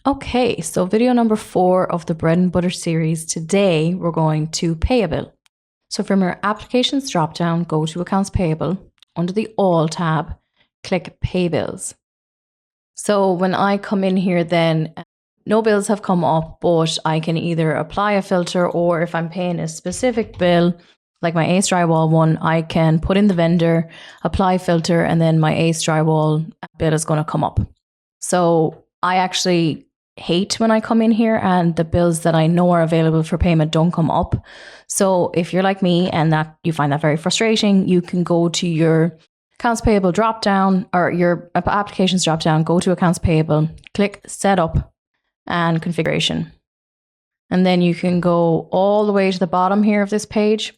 Okay, so video number 4 of the bread and butter series. Today we're going to pay a bill. So from your applications dropdown, go to accounts payable. Under the all tab, click pay bills. So when I come in here, then no bills have come up, but I can either apply a filter, or if I'm paying a specific bill, like my Ace Drywall one, I can put in the vendor, apply filter, and then my Ace Drywall bill is going to come up. So I actually hate when I come in here and the bills that I know are available for payment don't come up. So if you're like me and that you find that very frustrating, you can go to your accounts payable drop down, or your applications drop down, go to accounts payable, click setup and configuration. And then you can go all the way to the bottom here of this page.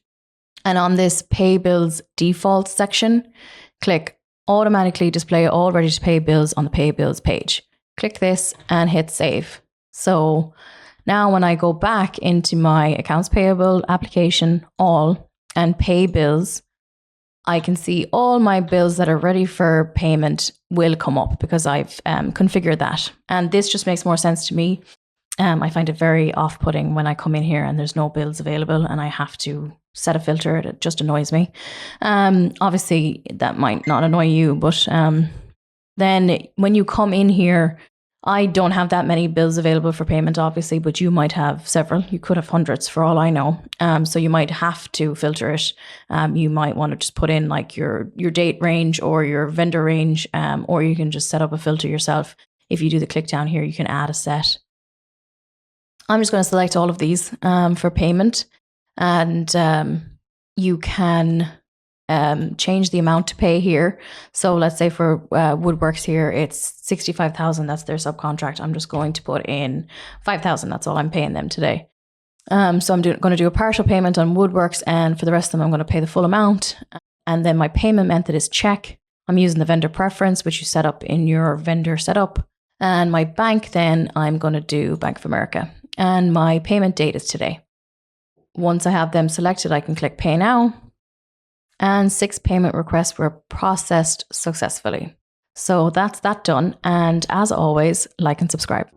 And on this pay bills default section, click automatically display all ready to pay bills on the pay bills page. Click this and hit save. So now when I go back into my accounts payable application, all, and pay bills, I can see all my bills that are ready for payment will come up because I've configured that. And this just makes more sense to me. I find it very off-putting when I come in here and there's no bills available and I have to set a filter. It just annoys me. Obviously, that might not annoy you, but then when you come in here, I don't have that many bills available for payment, obviously, but you might have several. You could have hundreds for all I know. So you might have to filter it. You might want to just put in like your date range or your vendor range, or you can just set up a filter yourself. If you do the click down here, you can add a set. I'm just going to select all of these for payment, and you can change the amount to pay here. So let's say for Woodworks here, it's 65,000. That's their subcontract. I'm just going to put in 5,000. That's all I'm paying them today. So I'm going to do a partial payment on Woodworks, and for the rest of them, I'm going to pay the full amount. And then my payment method is check. I'm using the vendor preference, which you set up in your vendor setup. And my bank, then I'm going to do Bank of America. And my payment date is today. Once I have them selected, I can click pay now. And 6 payment requests were processed successfully. So that's that done. And as always, like and subscribe.